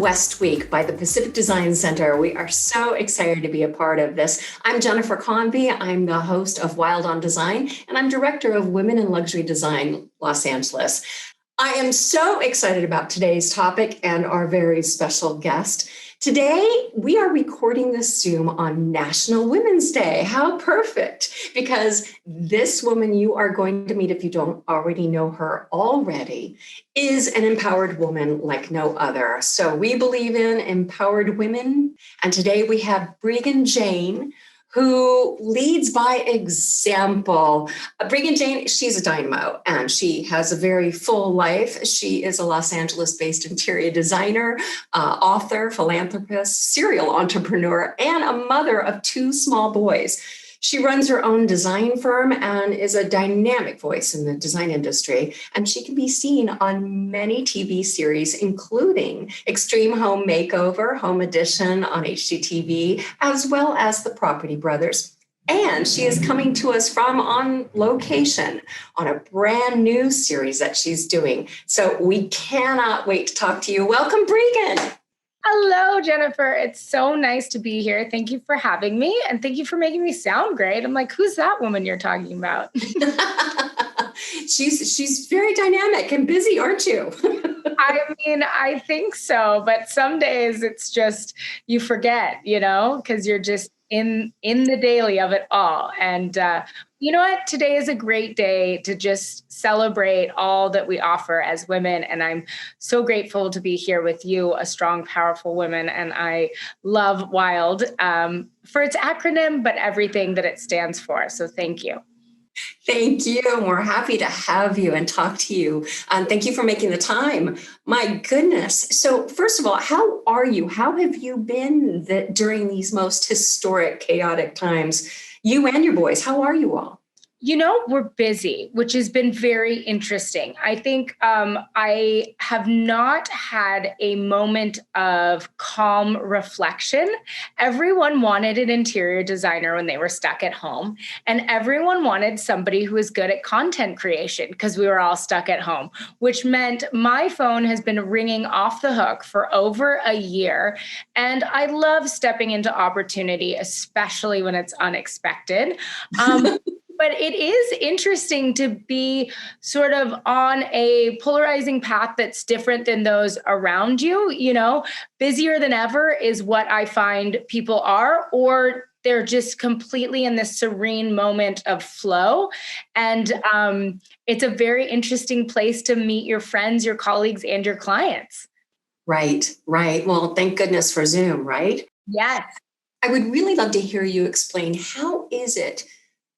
West Week by the Pacific Design Center. We are so excited to be a part of this. I'm Jennifer Convy. I'm the host of W.I.LD on Design, and I'm director of Women in Luxury Design, Los Angeles. I am so excited about today's topic and our very special guest. Today, we are recording this Zoom on National Women's Day. How perfect, because this woman you are going to meet, if you don't already know her already, is an empowered woman like no other. So we believe in empowered women. And today we have Breegan Jane, who leads by example. Breegan Jane, she's a dynamo and she has a very full life. She is a Los Angeles-based interior designer, author, philanthropist, serial entrepreneur, and a mother of two small boys. She runs her own design firm and is a dynamic voice in the design industry. And she can be seen on many TV series, including Extreme Home Makeover, Home Edition on HGTV, as well as The Property Brothers. And she is coming to us from on location on a brand new series that she's doing. So we cannot wait to talk to you. Welcome, Breegan. Hello, Jennifer. It's so nice to be here. Thank you for having me. And thank you for making me sound great. I'm like, who's that woman you're talking about? She's very dynamic and busy, aren't you? I mean, I think so. But some days it's just, you forget, because you're just in the daily of it all. And you know what? Today is a great day to just celebrate all that we offer as women. And I'm so grateful to be here with you, a strong, powerful woman. And I love W.I.LD for its acronym, but everything that it stands for. So thank you. Thank you. We're happy to have you and talk to you. Thank you for making the time. My goodness. So first of all, how are you? How have you been during these most historic, chaotic times? You and your boys, how are you all? We're busy, which has been very interesting. I think I have not had a moment of calm reflection. Everyone wanted an interior designer when they were stuck at home, and everyone wanted somebody who was good at content creation because we were all stuck at home, which meant my phone has been ringing off the hook for over a year. And I love stepping into opportunity, especially when it's unexpected. But it is interesting to be sort of on a polarizing path that's different than those around you. Busier than ever is what I find people are, or they're just completely in this serene moment of flow. And it's a very interesting place to meet your friends, your colleagues, and your clients. Right. Well, thank goodness for Zoom, right? Yes. I would really love to hear you explain, how is it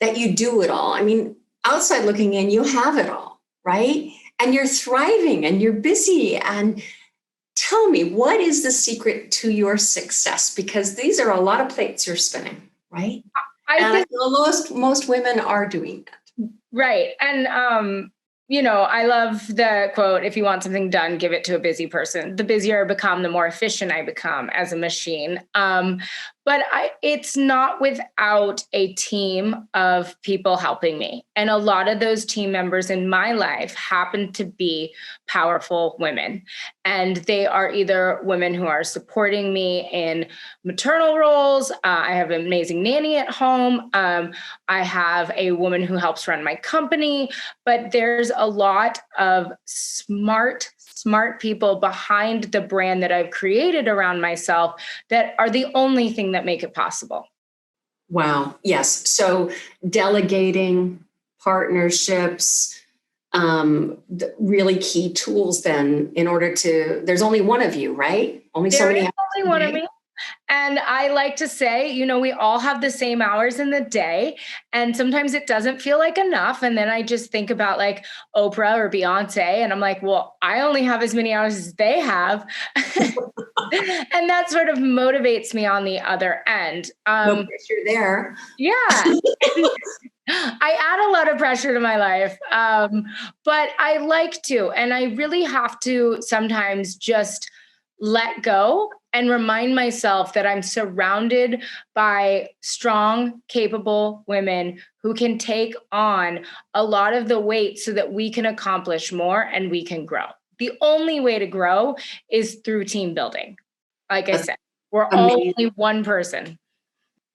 that you do it all? I mean, outside looking in, you have it all, right? And you're thriving and you're busy. And tell me, what is the secret to your success? Because these are a lot of plates you're spinning, right? I feel most women are doing that. Right. And, I love the quote, if you want something done, give it to a busy person. The busier I become, the more efficient I become as a machine. But it's not without a team of people helping me. And a lot of those team members in my life happen to be powerful women. And they are either women who are supporting me in maternal roles. I have an amazing nanny at home. I have a woman who helps run my company. But there's a lot of smart people behind the brand that I've created around myself that are the only thing that make it possible. Wow. Yes. So delegating, partnerships, really key tools then in order to, there's only one of you, right? Only so many. There is only one of me. And I like to say, we all have the same hours in the day. And sometimes it doesn't feel like enough. And then I just think about like Oprah or Beyonce. And I'm like, well, I only have as many hours as they have. And that sort of motivates me on the other end. No pressure there. Yeah. I add a lot of pressure to my life, but I like to. And I really have to sometimes just let go and remind myself that I'm surrounded by strong, capable women who can take on a lot of the weight so that we can accomplish more and we can grow. the only way to grow is through team building. Like I said, we're amazing. all only one person.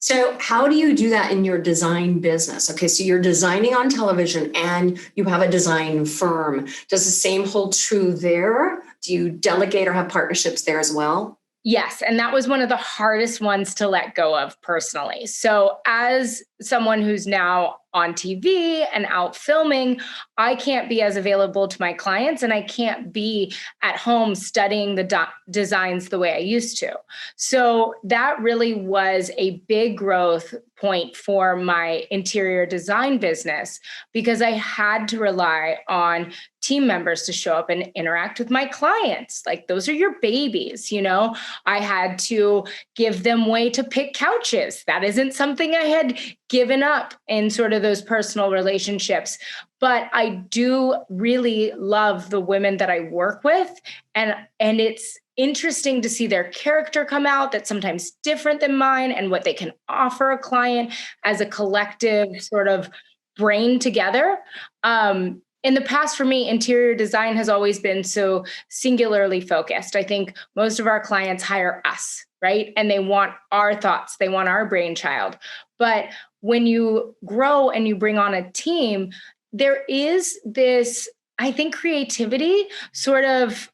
So how do you do that in your design business? Okay, so you're designing on television and you have a design firm. Does the same hold true there? Do you delegate or have partnerships there as well? Yes. And that was one of the hardest ones to let go of personally. So, as someone who's now on TV and out filming, I can't be as available to my clients and I can't be at home studying the designs the way I used to. So, that really was a big growth point for my interior design business because I had to rely on team members to show up and interact with my clients. Like, those are your babies, you know? I had to give them way to pick couches. That isn't something I had given up in sort of those personal relationships. But I do really love the women that I work with. And it's interesting to see their character come out that's sometimes different than mine and what they can offer a client as a collective sort of brain together. In the past, for me, interior design has always been so singularly focused. I think most of our clients hire us, right? And they want our thoughts, they want our brainchild. But when you grow and you bring on a team, there is this, I think, creativity sort of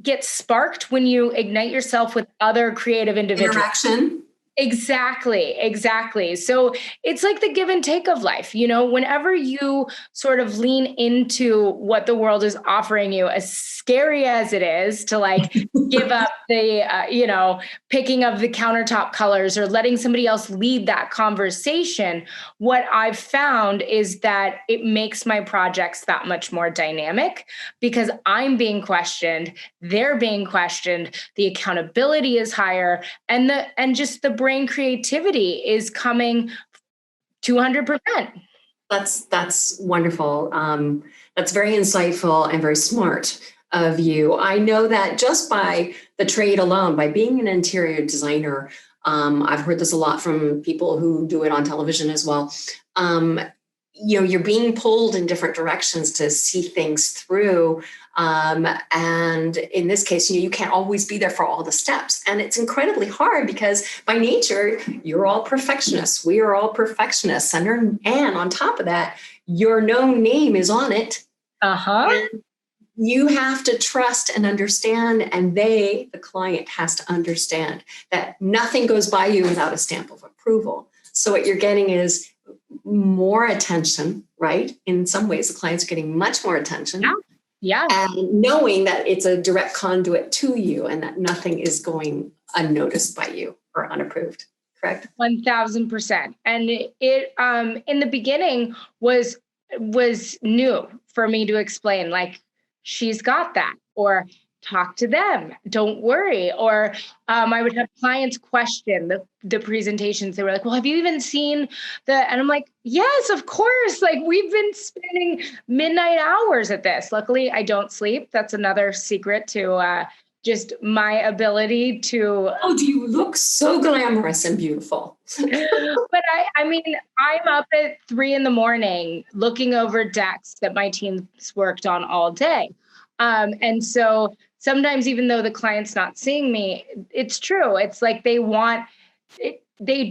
gets sparked when you ignite yourself with other creative individuals. Interaction. Exactly. So it's like the give and take of life. You know, whenever you sort of lean into what the world is offering you, as scary as it is to like give up the, picking of the countertop colors or letting somebody else lead that conversation, what I've found is that it makes my projects that much more dynamic because I'm being questioned, they're being questioned, the accountability is higher, and just the brain creativity is coming 200%. That's wonderful. That's very insightful and very smart of you. I know that just by the trade alone, by being an interior designer, I've heard this a lot from people who do it on television as well. You're being pulled in different directions to see things through. And in this case, you can't always be there for all the steps. And it's incredibly hard because by nature, you're all perfectionists. We are all perfectionists. And on top of that, your known name is on it. And you have to trust and understand, and the client has to understand that nothing goes by you without a stamp of approval. So what you're getting is more attention, right? In some ways, the client's getting much more attention. Yeah. And knowing that it's a direct conduit to you and that nothing is going unnoticed by you or unapproved. Correct? 1000%. And it in the beginning was new for me to explain, like, she's got that, or talk to them, don't worry. Or I would have clients question the presentations. They were like, well, have you even seen and I'm like, yes, of course. Like, we've been spending midnight hours at this. Luckily, I don't sleep. That's another secret to just my ability to. Oh, do you look so glamorous and beautiful? But I mean, I'm up at 3 a.m. looking over decks that my team's worked on all day. And so sometimes, even though the client's not seeing me, it's true. It's like they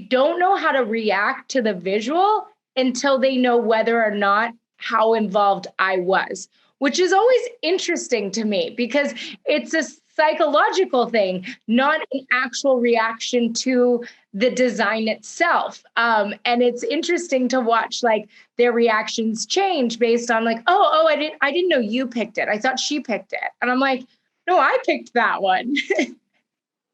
don't know how to react to the visual until they know whether or not how involved I was, which is always interesting to me because it's a psychological thing, not an actual reaction to the design itself. And it's interesting to watch like their reactions change based on like, oh, I didn't know you picked it. I thought she picked it. And I'm like, no, I picked that one.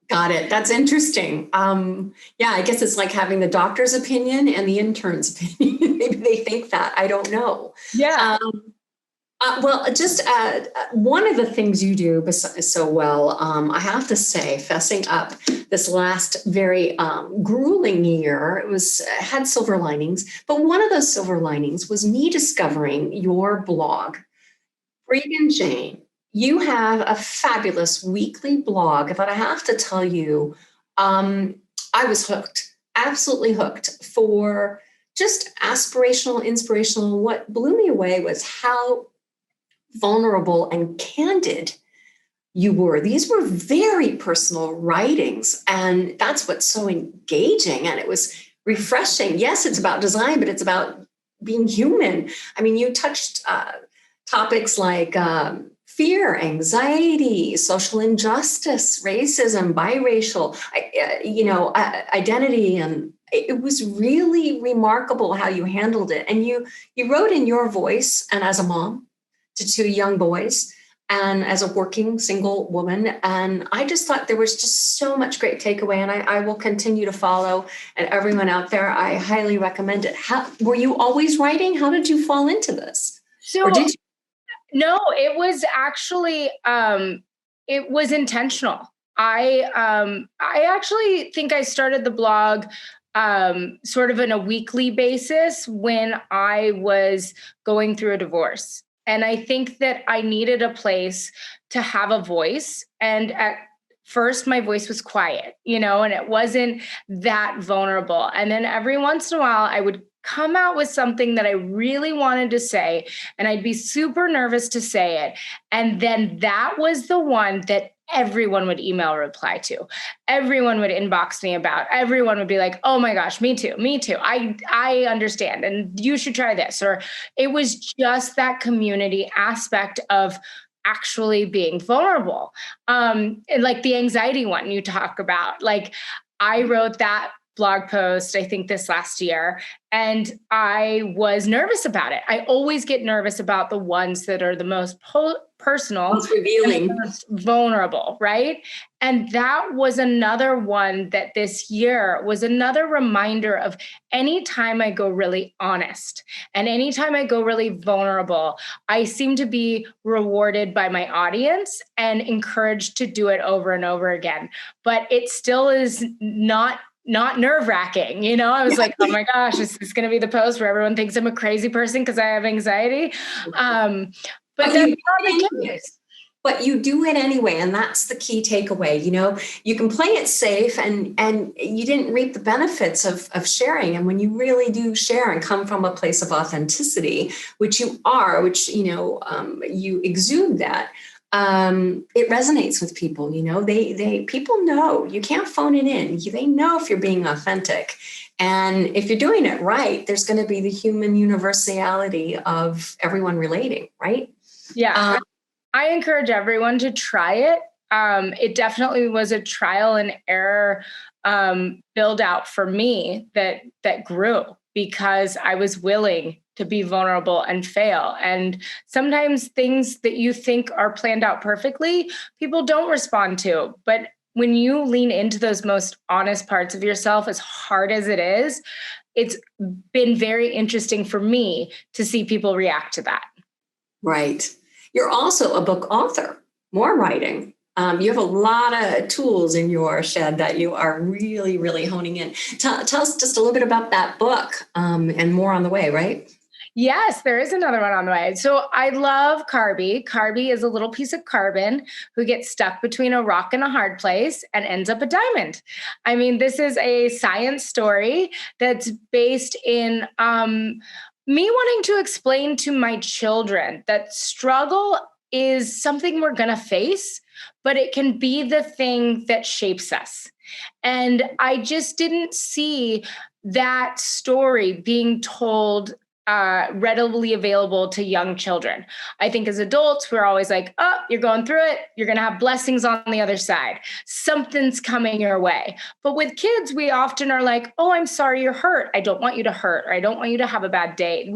Got it. That's interesting. Yeah, I guess it's like having the doctor's opinion and the intern's opinion. Maybe they think that. I don't know. Yeah. Just one of the things you do so well, I have to say, fessing up, this last very grueling year, had silver linings, but one of those silver linings was me discovering your blog, Breegan Jane. You have a fabulous weekly blog that I have to tell you, I was hooked, absolutely hooked for just aspirational, inspirational. What blew me away was how vulnerable and candid you were. These were very personal writings, and that's what's so engaging. And it was refreshing. Yes, it's about design, but it's about being human. I mean, you touched topics like fear, anxiety, social injustice, racism, biracial, identity, and it was really remarkable how you handled it. And you wrote in your voice, and as a mom to two young boys, and as a working single woman. And I just thought there was just so much great takeaway, and I will continue to follow. And everyone out there, I highly recommend it. Were you always writing? How did you fall into this? So, or did you? No, it was actually, it was intentional. I actually think I started the blog sort of on a weekly basis when I was going through a divorce. And I think that I needed a place to have a voice. And at first, my voice was quiet, and it wasn't that vulnerable. And then every once in a while, I would come out with something that I really wanted to say, and I'd be super nervous to say it. And then that was the one that everyone would email reply to. Everyone would inbox me about. Everyone would be like, oh my gosh, me too. I understand. And you should try this. Or it was just that community aspect of actually being vulnerable. And like the anxiety one you talk about, like I wrote that blog post, I think this last year, and I was nervous about it. I always get nervous about the ones that are the most personal, Most revealing, most vulnerable, right? And that was another one that this year was another reminder of anytime I go really honest and anytime I go really vulnerable, I seem to be rewarded by my audience and encouraged to do it over and over again. But it still is not nerve-wracking. I was like, oh my gosh, is this going to be the post where everyone thinks I'm a crazy person because I have anxiety? But that's not the case. But you do it anyway, and that's the key takeaway. You can play it safe, and you didn't reap the benefits of sharing. And when you really do share and come from a place of authenticity, which you are, you exude that. It resonates with people. People know you can't phone it in. They know if you're being authentic, and if you're doing it right, there's going to be the human universality of everyone relating, right? Yeah, I encourage everyone to try it. It definitely was a trial and error build out for me that grew because I was willing to be vulnerable and fail. And sometimes things that you think are planned out perfectly, people don't respond to. But when you lean into those most honest parts of yourself, as hard as it is, it's been very interesting for me to see people react to that. Right. You're also a book author, more writing. You have a lot of tools in your shed that you are really, really honing in. Tell us just a little bit about that book and more on the way, right? Yes, there is another one on the way. So I love Carby. Carby is a little piece of carbon who gets stuck between a rock and a hard place and ends up a diamond. I mean, this is a science story that's based in me wanting to explain to my children that struggle is something we're going to face, but it can be the thing that shapes us. And I just didn't see that story being told readily available to young children. I think as adults, we're always like, oh, you're going through it. You're going to have blessings on the other side. Something's coming your way. But with kids, we often are like, oh, I'm sorry you're hurt. I don't want you to hurt, or I don't want you to have a bad day.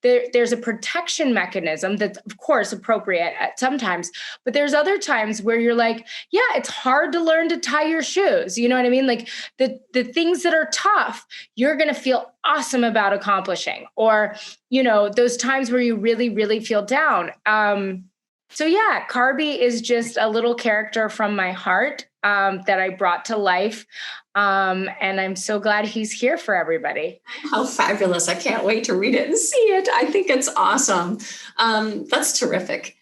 There's a protection mechanism that's, of course, appropriate at sometimes, but there's other times where you're like, yeah, it's hard to learn to tie your shoes. You know what I mean? Like the things that are tough, you're going to feel awesome about accomplishing, or, those times where you really, really feel down. So yeah, Carby is just a little character from my heart that I brought to life. And I'm so glad he's here for everybody. How fabulous. I can't wait to read it and see it. I think it's awesome. That's terrific.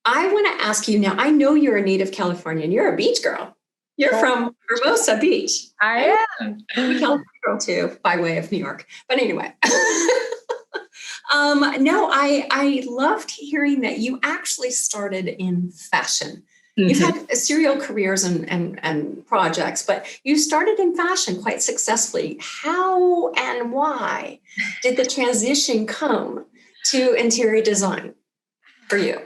I want to ask you now, I know you're a native Californian. You're a beach girl. You're from Hermosa Beach. I am. I'm a California girl too, by way of New York. But anyway, No, I loved hearing that you actually started in fashion. You've Mhm. had serial careers and projects, but you started in fashion quite successfully. How and why did the transition come to interior design for you?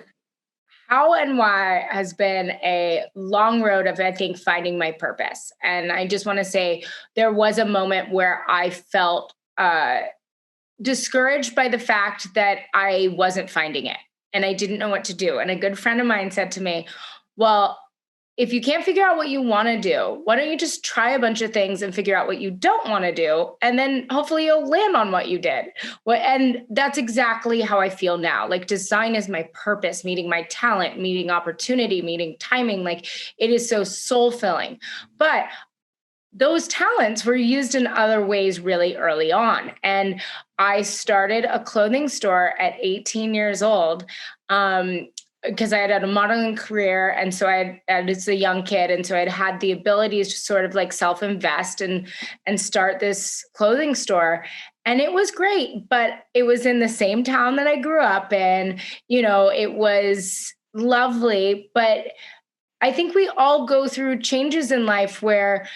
How and why has been a long road of, I think, finding my purpose. And I just want to say there was a moment where I felt discouraged by the fact that I wasn't finding it and I didn't know what to do. And a good friend of mine said to me, well, if you can't figure out what you want to do, why don't you just try a bunch of things and figure out what you don't want to do? And then hopefully you'll land on what you did. And that's exactly how I feel now. Like design is my purpose, meeting my talent, meeting opportunity, meeting timing. Like it is so soul filling. But those talents were used in other ways really early on. And I started a clothing store at 18 years old. Because I had a modeling career. And so I was a young kid. And so I'd had the ability to sort of like self-invest and start this clothing store. And it was great, but it was in the same town that I grew up in. It was lovely, but I think we all go through changes in life where,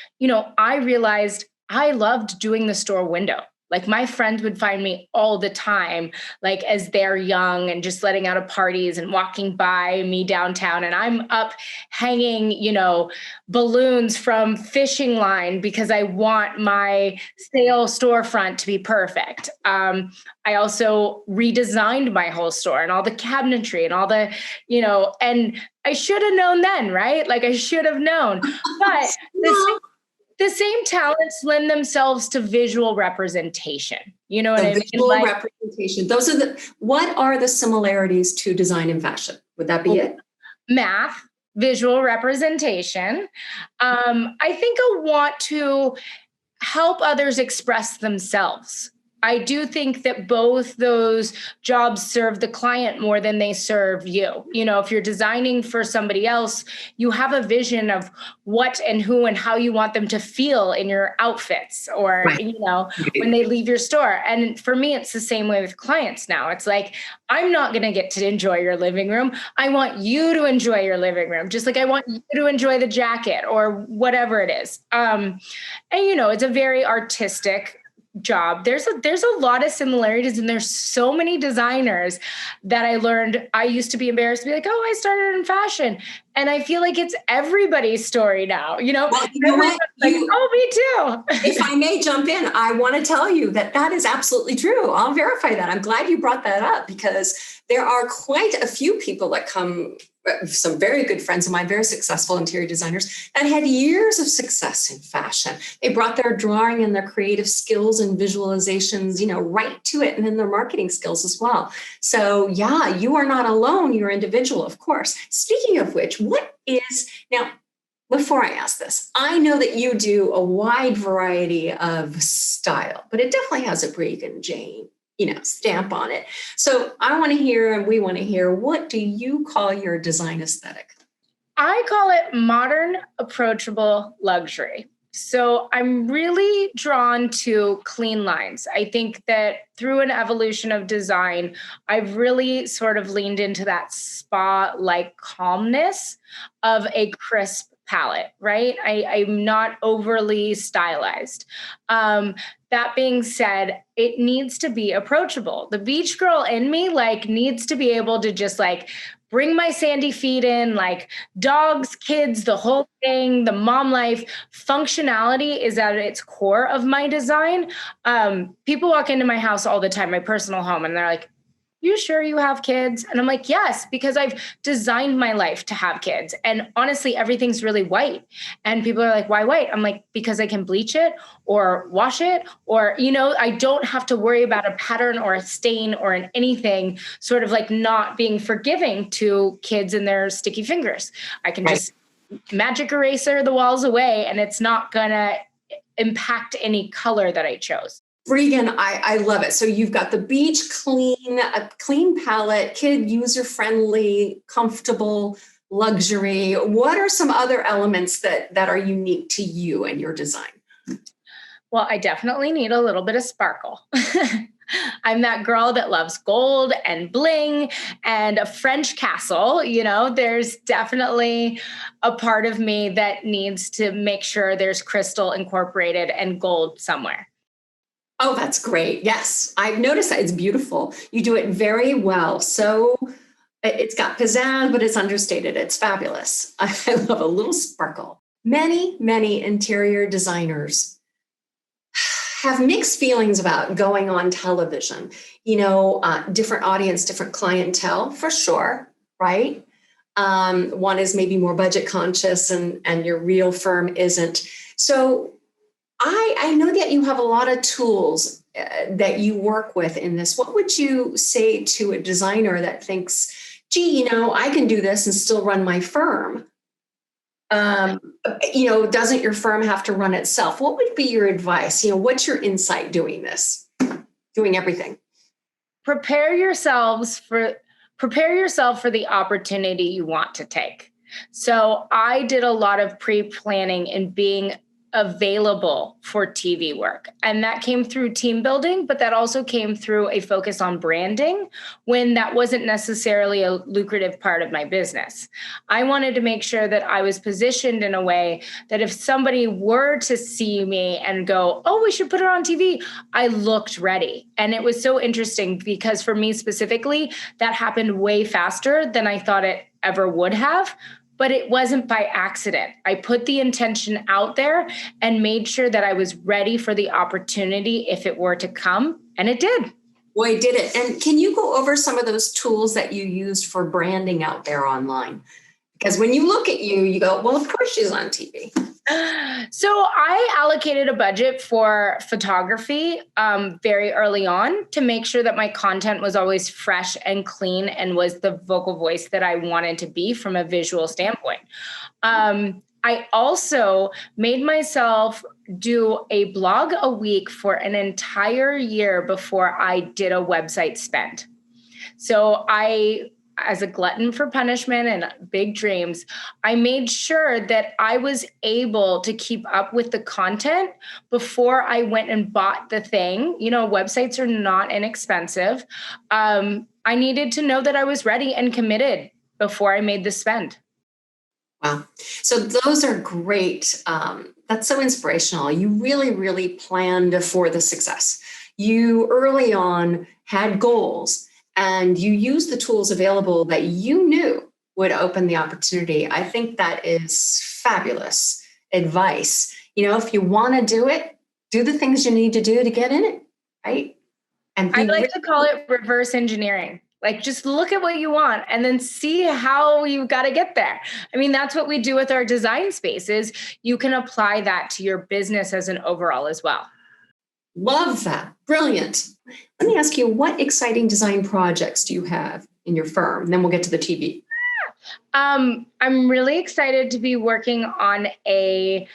I realized I loved doing the store window. Like my friends would find me all the time, like as they're young and just letting out of parties and walking by me downtown. And I'm up hanging, balloons from fishing line because I want my sale storefront to be perfect. I also redesigned my whole store and all the cabinetry and all the, and I should have known then, right? Like I should have known. But No, the same talents lend themselves to visual representation. You know what the I mean? visual Like representation. What are the similarities to design and fashion? Would that be it? math, visual representation. I think I want to help others express themselves. I do think that both those jobs serve the client more than they serve you. If you're designing for somebody else, you have a vision of what and who and how you want them to feel in your outfits or, Right. when they leave your store. And for me, it's the same way with clients now. It's like, I'm not going to get to enjoy your living room. I want you to enjoy your living room, just like I want you to enjoy the jacket or whatever it is. And it's a very artistic job. There's a lot of similarities, and there's so many designers that I learned. I used to be embarrassed to be like, oh, I started in fashion. And I feel like it's everybody's story now. Well, you know Everyone's what? like, oh, me too. If I may jump in, I want to tell you that that is absolutely true. I'll verify that. I'm glad you brought that up because there are quite a few people that come, some very good friends of mine, very successful interior designers that had years of success in fashion. They brought their drawing and their creative skills and visualizations, right to it, and then their marketing skills as well. So yeah, you are not alone. You're individual, of course. Speaking of which, what is now, before I ask this, I know that you do a wide variety of style, but it definitely has a Breegan Jane, stamp on it. So I want to hear, and we want to hear, what do you call your design aesthetic? I call it modern, approachable luxury. So I'm really drawn to clean lines. I think that through an evolution of design, I've really sort of leaned into that spa-like calmness of a crisp palette, right? I'm not overly stylized. That being said, it needs to be approachable. The beach girl in me needs to be able to just bring my sandy feet in, dogs, kids, the whole thing, the mom life. Functionality is at its core of my design. People walk into my house all the time, my personal home, and they're like, you sure you have kids? And I'm like, yes, because I've designed my life to have kids. And honestly, everything's really white. And people are like, why white? I'm like, because I can bleach it or wash it, or, I don't have to worry about a pattern or a stain or anything sort of not being forgiving to kids and their sticky fingers. I can just magic eraser the walls away and it's not gonna impact any color that I chose. Breegan, I love it. So you've got the beach clean, a clean palette, kid user friendly, comfortable, luxury. What are some other elements that are unique to you and your design? Well, I definitely need a little bit of sparkle. I'm that girl that loves gold and bling and a French castle. There's definitely a part of me that needs to make sure there's crystal incorporated and gold somewhere. Oh, that's great. Yes, I've noticed that. It's beautiful. You do it very well. So it's got pizzazz, but it's understated. It's fabulous. I love a little sparkle. Many, many interior designers have mixed feelings about going on television. Different audience, different clientele, for sure, right? One is maybe more budget conscious and your real firm isn't. So I know that you have a lot of tools that you work with in this. What would you say to a designer that thinks, gee, I can do this and still run my firm? Doesn't your firm have to run itself? What would be your advice? What's your insight doing this, doing everything? Prepare yourself for the opportunity you want to take. So I did a lot of pre-planning and being available for TV work. And that came through team building, but that also came through a focus on branding when that wasn't necessarily a lucrative part of my business. I wanted to make sure that I was positioned in a way that if somebody were to see me and go, oh, we should put her on TV, I looked ready. And it was so interesting because for me specifically, that happened way faster than I thought it ever would have. But it wasn't by accident. I put the intention out there and made sure that I was ready for the opportunity if it were to come, and it did. Boy, did it. And can you go over some of those tools that you used for branding out there online? Because when you look at you, you go, well, of course she's on TV. So I allocated a budget for photography very early on to make sure that my content was always fresh and clean and was the vocal voice that I wanted to be from a visual standpoint. I also made myself do a blog a week for an entire year before I did a website spend. So as a glutton for punishment and big dreams, I made sure that I was able to keep up with the content before I went and bought the thing. Websites are not inexpensive. I needed to know that I was ready and committed before I made the spend. Wow. So those are great. That's so inspirational. You really, really planned for the success. You early on had goals. And you use the tools available that you knew would open the opportunity. I think that is fabulous advice. If you want to do it, do the things you need to do to get in it, right? And I like to call it reverse engineering. Like, just look at what you want and then see how you got to get there. I mean, that's what we do with our design spaces. You can apply that to your business as an overall as well. Love that. Brilliant. Let me ask you, what exciting design projects do you have in your firm? And then we'll get to the TV. I'm really excited to be working on a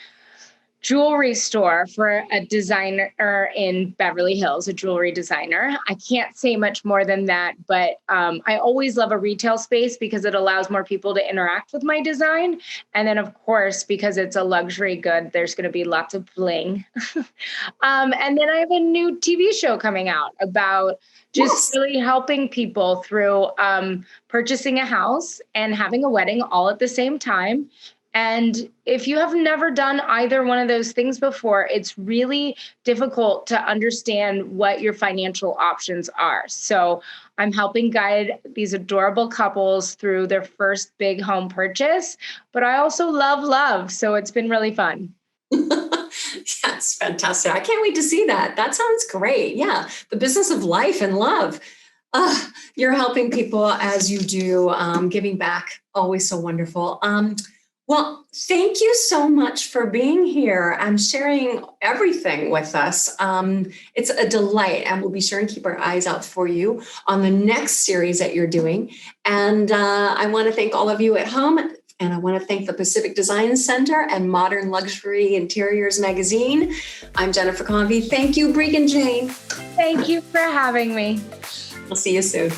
jewelry store for a designer in Beverly Hills, a jewelry designer. I can't say much more than that, but I always love a retail space because it allows more people to interact with my design. And then, of course, because it's a luxury good, there's going to be lots of bling. And then I have a new TV show coming out about just really helping people through purchasing a house and having a wedding all at the same time. And if you have never done either one of those things before, it's really difficult to understand what your financial options are. So I'm helping guide these adorable couples through their first big home purchase, but I also love. So it's been really fun. That's fantastic. I can't wait to see that. That sounds great. Yeah. The business of life and love. You're helping people as you do, giving back. Always so wonderful. Well, thank you so much for being here and sharing everything with us. It's a delight, and we'll be sure and keep our eyes out for you on the next series that you're doing. And I want to thank all of you at home, and I want to thank the Pacific Design Center and Modern Luxury Interiors Magazine. I'm Jennifer Convy. Thank you, Breegan Jane. Thank you for having me. We'll see you soon.